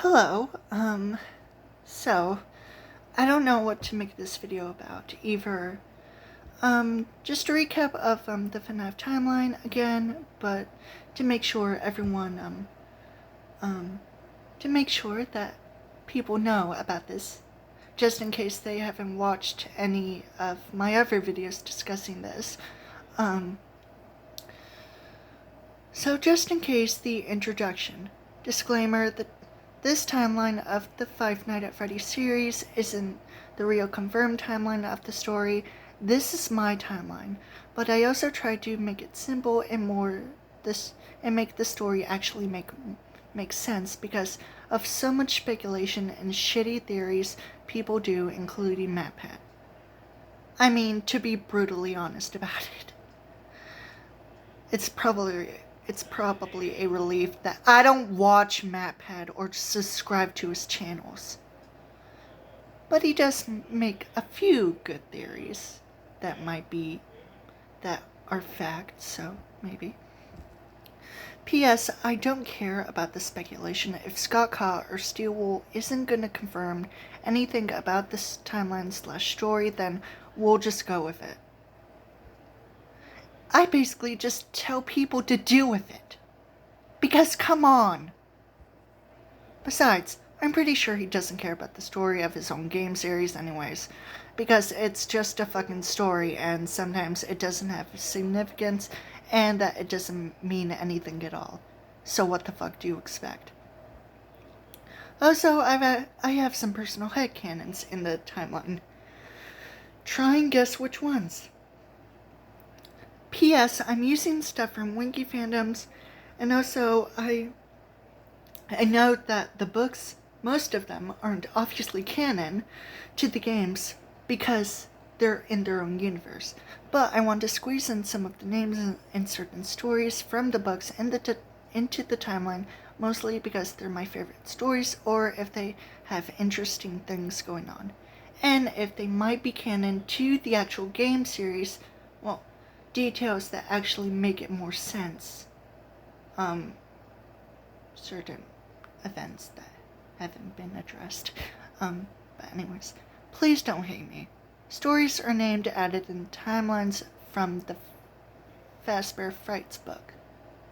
Hello, so, I don't know what to make this video about, either, just a recap of, the Fnaf Timeline again, but to make sure everyone, to make sure that people know about this, just in case they haven't watched any of my other videos discussing this, so just in case, the introduction. Disclaimer that this timeline of the Five Nights at Freddy's series isn't the real confirmed timeline of the story. This is my timeline, but I also tried to make it simple and make the story actually make sense because of so much speculation and shitty theories people do, including Wattpad. I mean, to be brutally honest about it. It's probably a relief that I don't watch Wattpad or subscribe to his channels. But he does make a few good theories that are facts, so maybe. P.S. I don't care about the speculation. If Scott Kaw or Steelwool isn't gonna confirm anything about this timeline/story, then we'll just go with it. I basically just tell people to deal with it. Because come on. Besides, I'm pretty sure he doesn't care about the story of his own game series anyways. Because it's just a fucking story and sometimes it doesn't have significance and that it doesn't mean anything at all. So what the fuck do you expect? Also, I have some personal headcanons in the timeline. Try and guess which ones. P.S. I'm using stuff from Winky Fandoms, and also I note that the books, most of them, aren't obviously canon to the games because they're in their own universe. But I want to squeeze in some of the names and certain stories from the books into the timeline, mostly because they're my favorite stories or if they have interesting things going on. And if they might be canon to the actual game series, well, details that actually make it more sense. Certain events that haven't been addressed. But anyways, please don't hate me. Stories are named added in timelines from the Fazbear Frights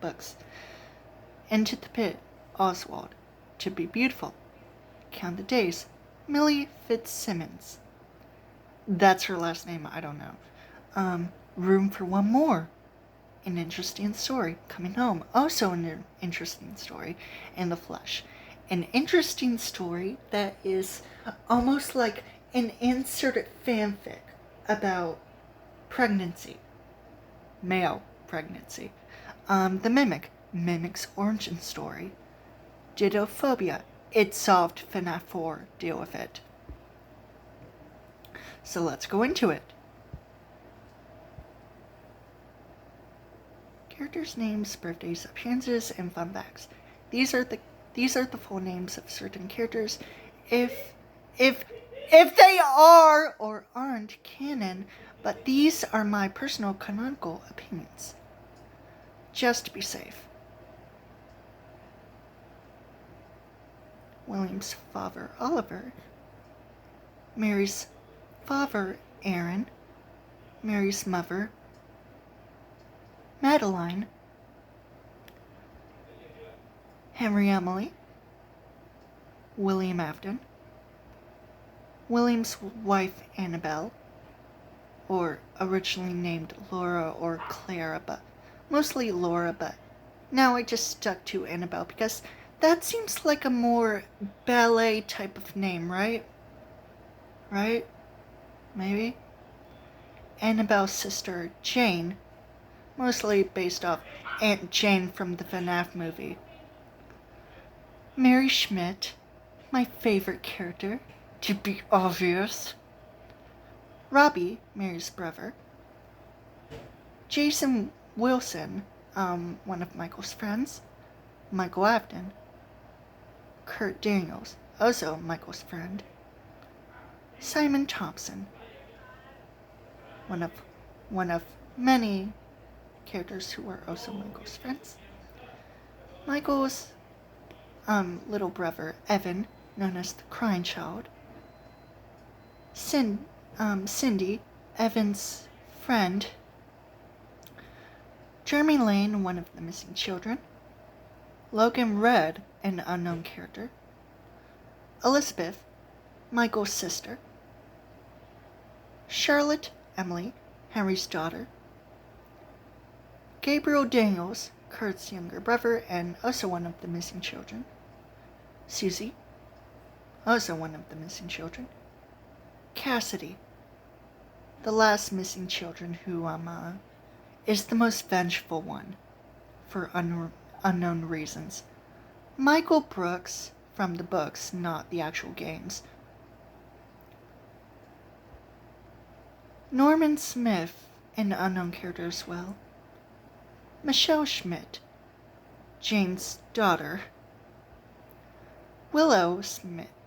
books. Into the Pit, Oswald. To Be Beautiful. Count the Days, Millie Fitzsimmons. That's her last name, I don't know. Room for One More. An interesting story. Coming Home. Also an interesting story. In the Flesh. An interesting story that is almost like an inserted fanfic about pregnancy. Male pregnancy. The Mimic. Mimic's origin story. Didophobia. It solved FNAF 4. Deal with it. So let's go into it. Characters' names, birthdays, appearances, and fun facts. These are the full names of certain characters. If they are or aren't canon, but these are my personal canonical opinions. Just to be safe. William's father, Oliver. Mary's father, Aaron. Mary's mother, Madeline. Henry Emily. William Afton. William's wife, Annabelle, or originally named Laura or Clara, but mostly Laura, but now I just stuck to Annabelle because that seems like a more ballet type of name, right? Right? Maybe? Annabelle's sister, Jane, mostly based off Aunt Jane from the FNAF movie. Mary Schmidt, my favorite character, to be obvious. Robbie, Mary's brother. Jason Wilson, one of Michael's friends. Michael Afton. Kurt Daniels, also Michael's friend. Simon Thompson, one of many characters who are also Michael's friends. Michael's little brother Evan, known as the crying child. Cindy, Evan's friend. Jeremy Lane, one of the missing children. Logan Red, an unknown character. Elizabeth, Michael's sister. Charlotte Emily, Henry's daughter. Gabriel Daniels, Kurt's younger brother and also one of the missing children. Susie, also one of the missing children. Cassidy, the last missing children who is the most vengeful one for unknown reasons. Michael Brooks from the books, not the actual games. Norman Smith, an unknown character as well. Michelle Schmidt, Jane's daughter. Willow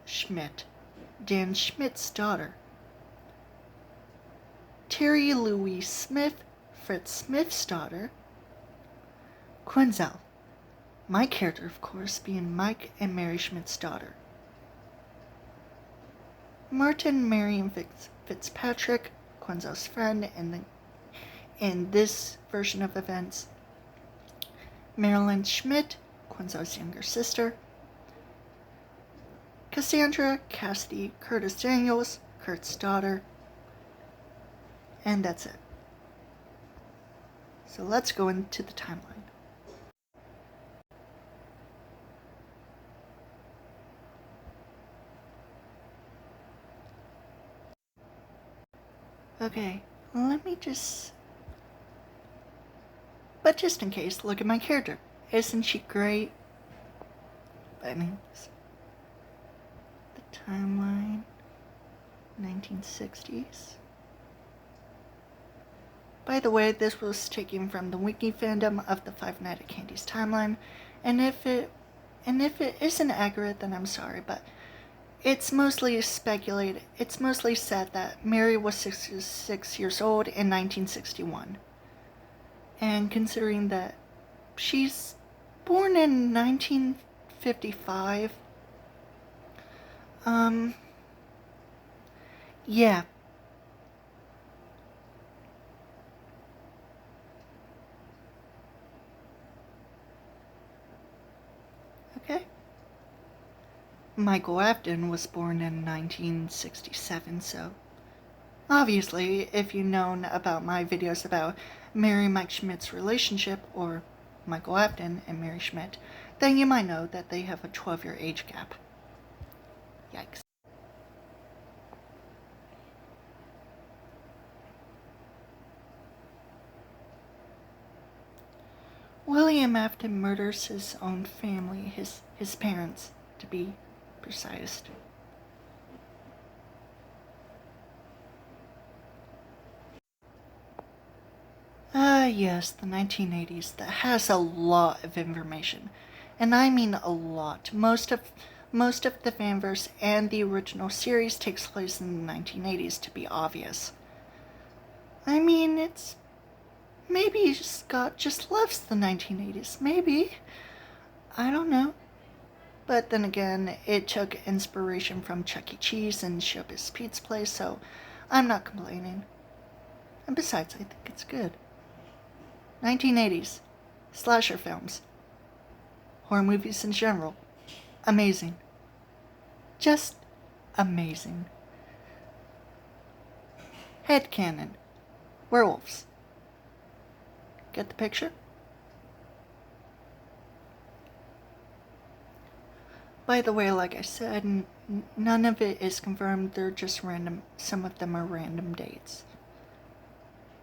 Schmidt, Dan Schmidt's daughter. Terry Louise Smith, Fritz Smith's daughter. Quinzel, my character, of course, being Mike and Mary Schmidt's daughter. Martin Marion Fitzpatrick, Quinzel's friend in this version of events. Marilyn Schmidt, Quinzel's younger sister. Cassandra Cassidy Curtis Daniels, Kurt's daughter. And that's it. So let's go into the timeline. Okay, let me just... But just in case, look at my character. Isn't she great? Anyways. The timeline. 1960s. By the way, this was taken from the wiki fandom of the Five Nights at Candy's timeline, and if it isn't accurate, then I'm sorry, but it's mostly speculated. It's mostly said that Mary was 66 years old in 1961. And considering that she's born in 1955, yeah. Okay. Michael Afton was born in 1967, so obviously, if you've known about my videos about Mary and Mike Schmidt's relationship, or Michael Afton and Mary Schmidt, then you might know that they have a 12-year age gap. Yikes. William Afton murders his own family, his parents, to be precise. Yes, the 1980s. That has a lot of information. And I mean a lot. Most of the fanverse and the original series takes place in the 1980s, to be obvious. I mean, it's... Maybe Scott just loves the 1980s. Maybe. I don't know. But then again, it took inspiration from Chuck E. Cheese and Showbiz Pete's Place, so I'm not complaining. And besides, I think it's good. 1980s. Slasher films. Horror movies in general. Amazing. Just amazing. Headcanon. Werewolves. Get the picture? By the way, like I said, none of it is confirmed. They're just random. Some of them are random dates.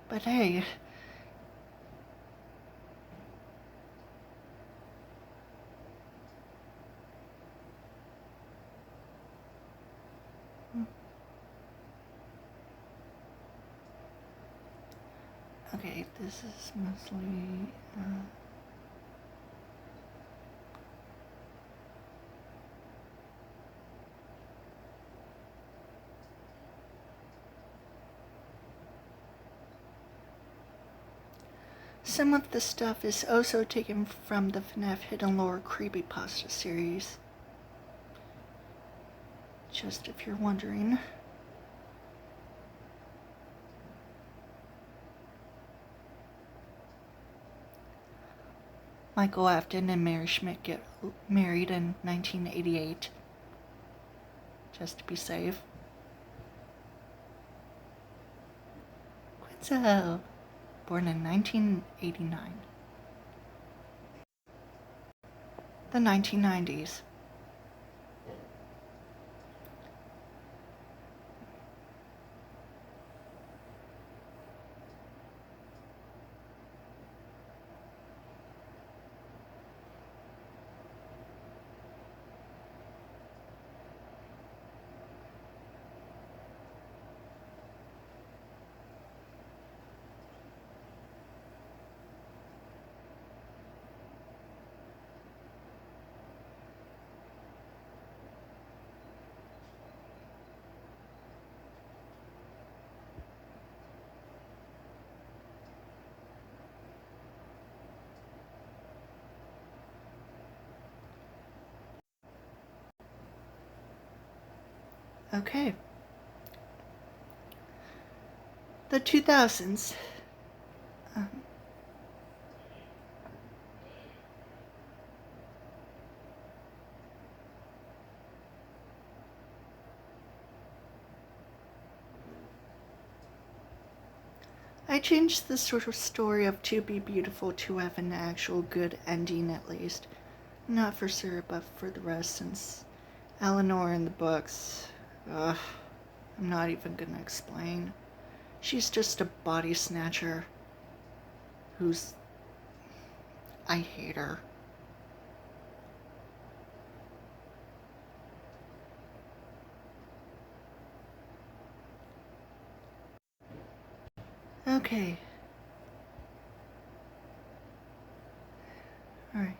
But hey... Okay, this is mostly... Some of the stuff is also taken from the Fnaf Hidden Lore Creepypasta series. Just if you're wondering. Michael Afton and Mary Schmidt get married in 1988. Just to be safe. Quinzel, born in 1989. The 1990s. Okay. The 2000s. I changed the sort of story of To Be Beautiful to have an actual good ending at least. Not for Sarah, but for the rest, since Eleanor in the books, I'm not even gonna explain. She's just a body snatcher who's... I hate her. Okay. Alright.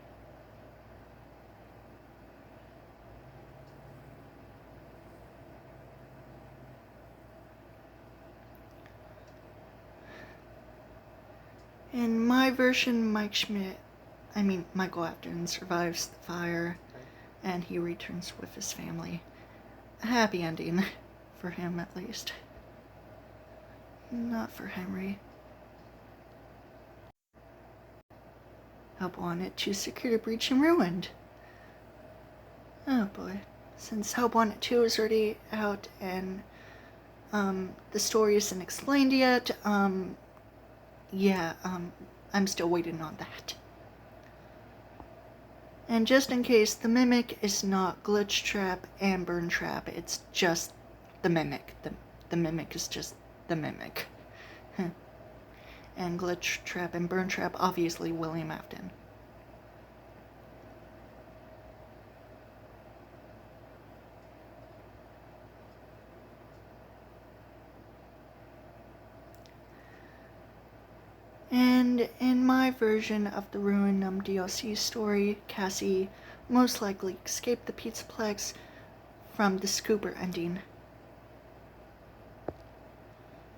In my version, Michael Afton survives the fire, and he returns with his family. A happy ending, for him at least. Not for Henry. Help Wanted to secure the breach and ruined. Oh boy. Since Help Wanted 2 is already out and the story isn't explained yet, I'm still waiting on that. And just in case, the Mimic is not Glitch Trap and Burn Trap, it's just the Mimic. The Mimic is just the Mimic. And Glitch Trap and Burn Trap, obviously William Afton. And in my version of the Ruinum DLC story, Cassie most likely escaped the Pizzaplex from the Scooper ending.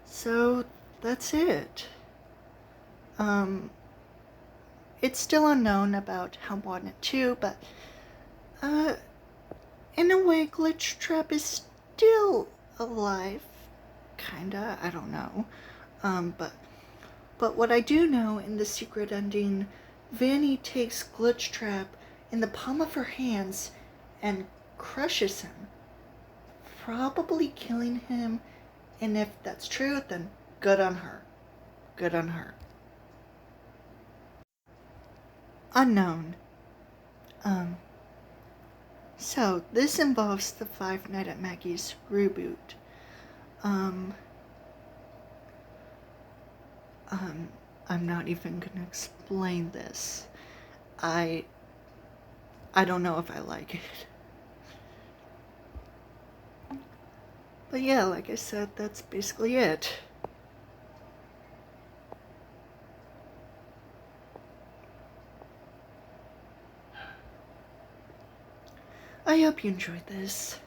So that's it. It's still unknown about Help Wanted 2, but in a way, Glitch Trap is still alive. Kinda, I don't know. But what I do know in the secret ending, Vanny takes Glitch Trap in the palm of her hands and crushes him, probably killing him, and if that's true, then good on her. Good on her. Unknown. So this involves the Five Nights at Maggie's reboot. I'm not even gonna explain this. I don't know if I like it. But yeah, like I said, that's basically it. I hope you enjoyed this.